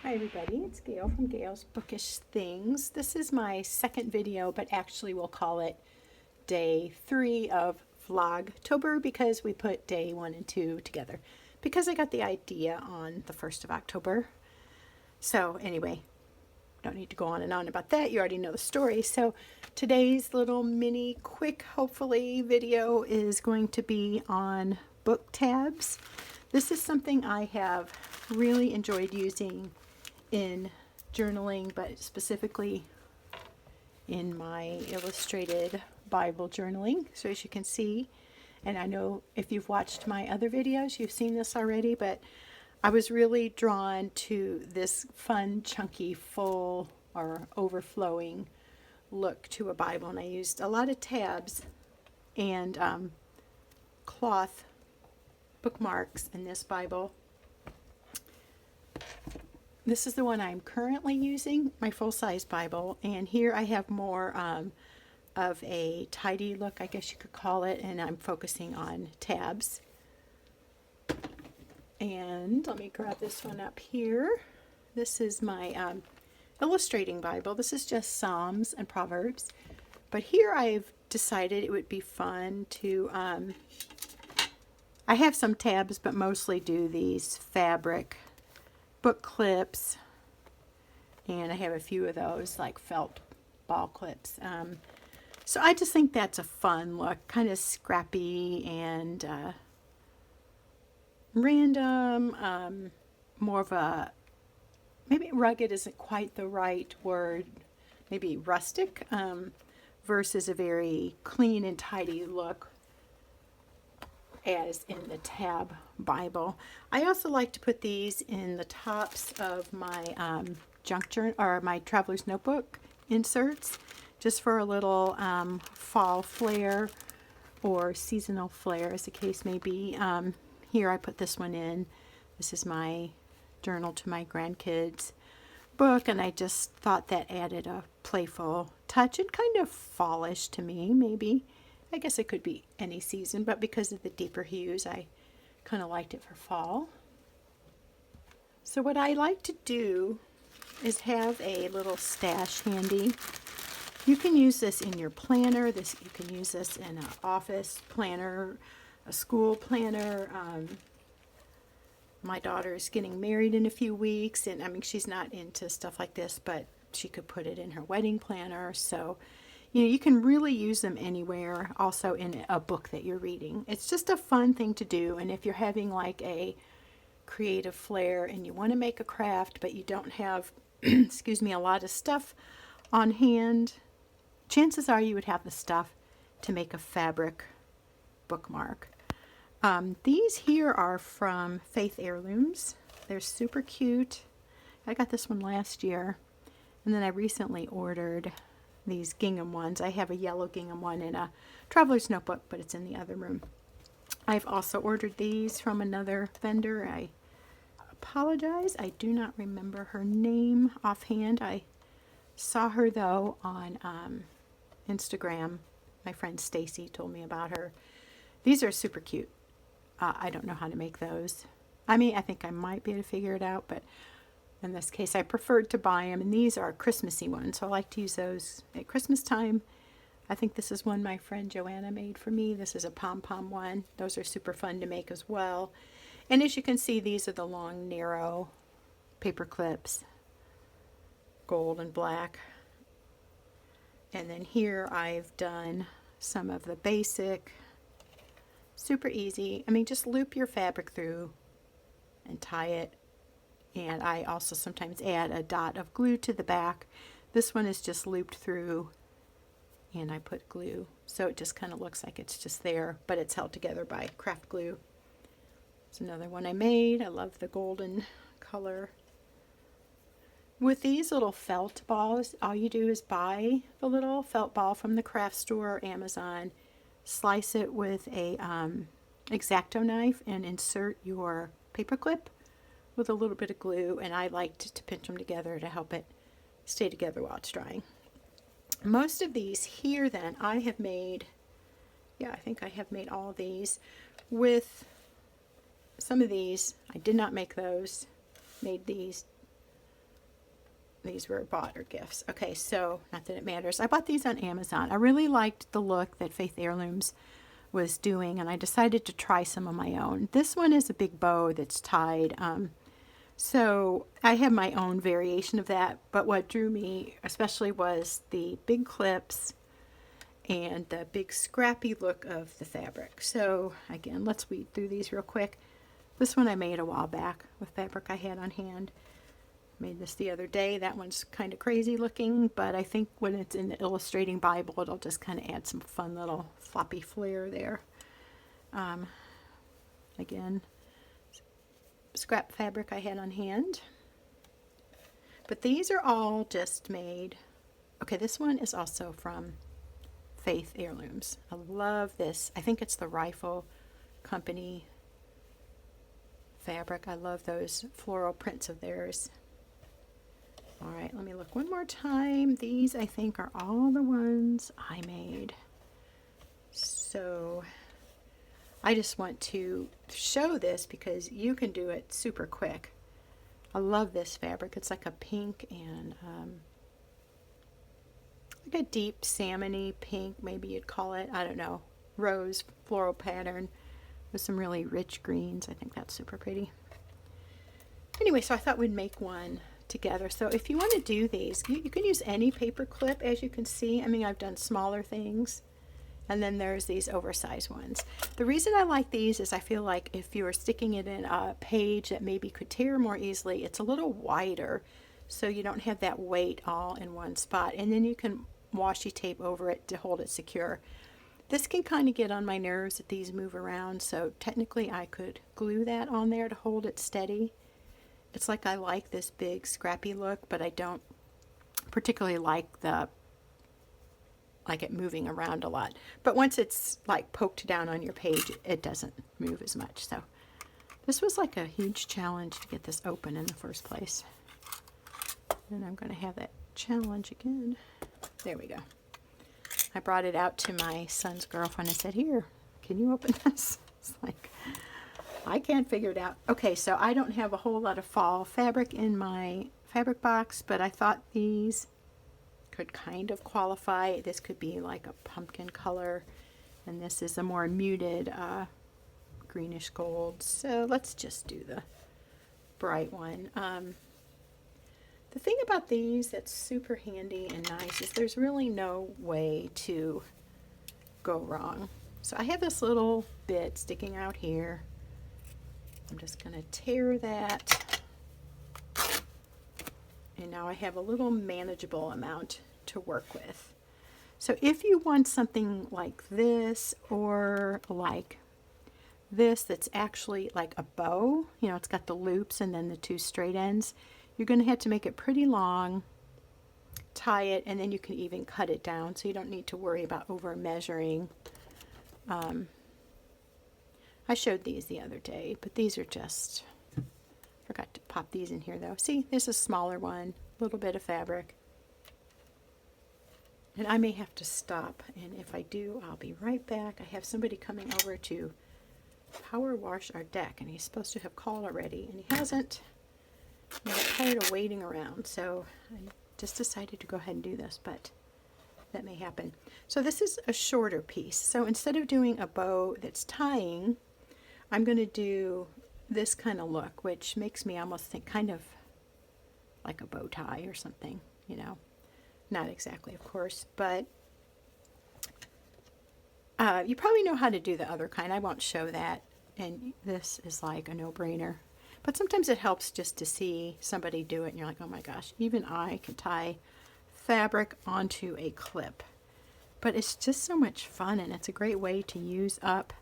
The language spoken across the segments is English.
Hi everybody, it's Gail from Gail's Bookish Things. This is my second video, but actually we'll call it day 3 of Vlogtober because we put day 1 and 2 together because I got the idea on the 1st of October. So anyway, don't need to go on and on about that. You already know the story. So today's little mini quick, hopefully, video is going to be on book tabs. This is something I have really enjoyed using in journaling, but specifically in my illustrated Bible journaling. So as you can see, and I know if you've watched my other videos, you've seen this already, but I was really drawn to this fun, chunky, full or overflowing look to a Bible, and I used a lot of tabs and cloth bookmarks in this Bible. This is the one I'm currently using, my full-size Bible, and here I have more of a tidy look, I guess you could call it, and I'm focusing on tabs. And let me grab this one up here. This is my illustrating Bible. This is just Psalms and Proverbs, but here I've decided it would be fun to, I have some tabs, but mostly do these fabric book clips, and I have a few of those like felt ball clips. So I just think that's a fun look, kind of scrappy and random, more of a, maybe rugged isn't quite the right word, maybe rustic, versus a very clean and tidy look as in the tab Bible. I also like to put these in the tops of my junk journal or my traveler's notebook inserts, just for a little fall flair or seasonal flair, as the case may be. Here I put this one in. This is my journal to my grandkids book, and I just thought that added a playful touch and kind of fallish to me, maybe. I guess it could be any season, but because of the deeper hues, I kind of liked it for fall. So what I like to do is have a little stash handy. You can use this in your planner. You can use this in an office planner, a school planner. My daughter is getting married in a few weeks, and I mean, she's not into stuff like this, but she could put it in her wedding planner. So you know, you can really use them anywhere, also in a book that you're reading. It's just a fun thing to do, and if you're having like a creative flair and you want to make a craft, but you don't have, excuse me, a lot of stuff on hand, chances are you would have the stuff to make a fabric bookmark. These here are from Faith Heirlooms. They're super cute. I got this one last year, and then I recently ordered these gingham ones. I have a yellow gingham one in a traveler's notebook, but it's in the other room. I've also ordered these from another vendor. I apologize, I do not remember her name offhand. I saw her though on Instagram. My friend Stacy told me about her. These are super cute. I don't know how to make those. I mean, I think I might be able to figure it out, but in this case, I preferred to buy them, and these are Christmassy ones, so I like to use those at Christmas time. I think this is one my friend Joanna made for me. This is a pom-pom one. Those are super fun to make as well. And as you can see, these are the long, narrow paper clips, gold and black. And then here I've done some of the basic, super easy. I mean, just loop your fabric through and tie it. And I also sometimes add a dot of glue to the back. This one is just looped through, and I put glue. So it just kind of looks like it's just there, but it's held together by craft glue. It's another one I made. I love the golden color. With these little felt balls, all you do is buy the little felt ball from the craft store or Amazon, slice it with a X-Acto knife, and insert your paper clip with a little bit of glue, and I like to pinch them together to help it stay together while it's drying. Most of these here then I have made, yeah, I think I have made all of these. With some of these, I did not make those, made these these were bought or gifts. Okay, so not that it matters. I bought these on Amazon. I really liked the look that Faith Heirlooms was doing, and I decided to try some of my own. This one is a big bow that's tied. So I have my own variation of that, but what drew me especially was the big clips and the big scrappy look of the fabric. So again, let's weed through these real quick. This one I made a while back with fabric I had on hand. Made this the other day. That one's kind of crazy looking, but I think when it's in the illustrating Bible, it'll just kind of add some fun little floppy flair there. Again, scrap fabric I had on hand. But these are all just made. Okay, this one is also from Faith Heirlooms. I love this. I think it's the Rifle Company fabric. I love those floral prints of theirs. All right, let me look one more time. These, I think, are all the ones I made. So I just want to show this because you can do it super quick. I love this fabric. It's like a pink and like a deep salmony pink, maybe you'd call it. I don't know. Rose floral pattern with some really rich greens. I think that's super pretty. Anyway, so I thought we'd make one together. So if you want to do these, you can use any paper clip, as you can see. I mean, I've done smaller things, and then there's these oversized ones. The reason I like these is I feel like if you were sticking it in a page that maybe could tear more easily, it's a little wider, so you don't have that weight all in one spot, and then you can washi tape over it to hold it secure. This can kind of get on my nerves that these move around, so technically I could glue that on there to hold it steady. It's like I like this big scrappy look, but I don't particularly like it moving around a lot. But once it's like poked down on your page, it doesn't move as much. So this was like a huge challenge to get this open in the first place. And I'm going to have that challenge again. There we go. I brought it out to my son's girlfriend and said, "Here, can you open this?" It's like, I can't figure it out. Okay, so I don't have a whole lot of fall fabric in my fabric box, but I thought these could kind of qualify. This could be like a pumpkin color, and this is a more muted greenish gold. So let's just do the bright one. The thing about these that's super handy and nice is there's really no way to go wrong. So I have this little bit sticking out here. I'm just going to tear that, and now I have a little manageable amount to work with. So if you want something like this, or like this that's actually like a bow, you know, it's got the loops and then the two straight ends, you're going to have to make it pretty long, tie it, and then you can even cut it down, so you don't need to worry about over measuring. I showed these the other day, but these are just, forgot to pop these in here though. See, there's a smaller one, a little bit of fabric. And I may have to stop, and if I do, I'll be right back. I have somebody coming over to power wash our deck, and he's supposed to have called already, and he hasn't. I'm tired of waiting around, so I just decided to go ahead and do this, but that may happen. So this is a shorter piece. So instead of doing a bow that's tying, I'm going to do this kind of look, which makes me almost think kind of like a bow tie or something, you know. Not exactly, of course, but you probably know how to do the other kind. I won't show that, and this is like a no-brainer. But sometimes it helps just to see somebody do it, and you're like, oh my gosh, even I can tie fabric onto a clip. But it's just so much fun, and it's a great way to use up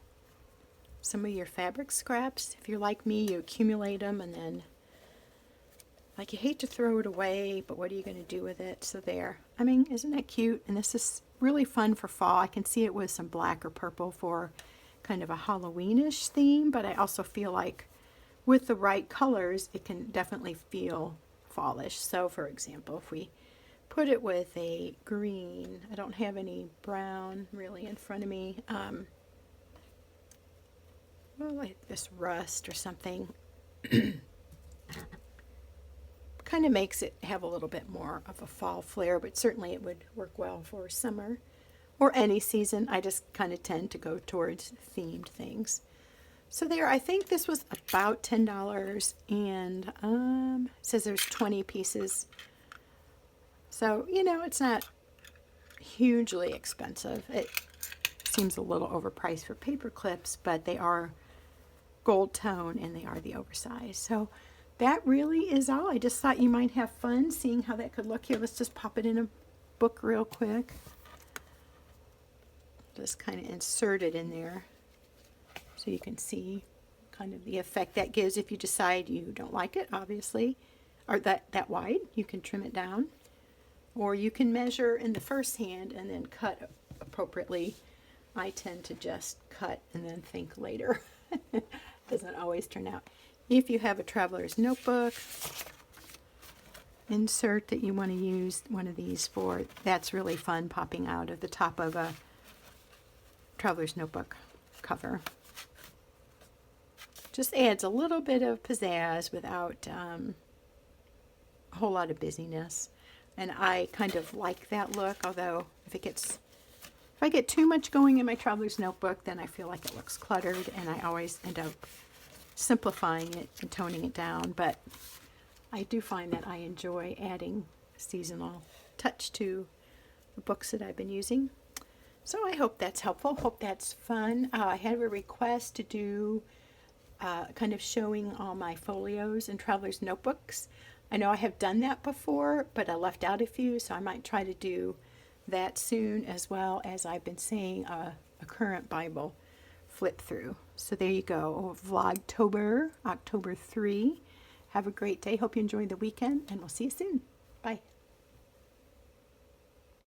some of your fabric scraps. If you're like me, you accumulate them, and then like you hate to throw it away, but what are you going to do with it? So there. I mean, isn't that cute? And this is really fun for fall. I can see it with some black or purple for kind of a Halloweenish theme, but I also feel like with the right colors, it can definitely feel fallish. So for example, if we put it with a green, I don't have any brown really in front of me, well, like this rust or something, kind kind of makes it have a little bit more of a fall flair, but certainly it would work well for summer or any season. I just kind of tend to go towards themed things. So there, I think this was about $10, and it says there's 20 pieces. So, you know, it's not hugely expensive. It seems a little overpriced for paper clips, but they are gold tone and they are the oversized. So that really is all. I just thought you might have fun seeing how that could look. Here, let's just pop it in a book real quick. Just kind of insert it in there so you can see kind of the effect that gives. If you decide you don't like it, obviously, or that wide, you can trim it down. Or you can measure in the first hand and then cut appropriately. I tend to just cut and then think later. Doesn't always turn out. If you have a traveler's notebook insert that you want to use one of these for, that's really fun, popping out of the top of a traveler's notebook cover. Just adds a little bit of pizzazz without a whole lot of busyness. And I kind of like that look, although if I get too much going in my traveler's notebook, then I feel like it looks cluttered, and I always end up simplifying it and toning it down. But I do find that I enjoy adding a seasonal touch to the books that I've been using. So I hope that's helpful. Hope that's fun. I had a request to do kind of showing all my folios and traveler's notebooks. I know I have done that before, but I left out a few, so I might try to do that soon, as well as I've been saying a current Bible flip through. So there you go, Vlogtober, October 3. Have a great day. Hope you enjoy the weekend, and we'll see you soon. Bye.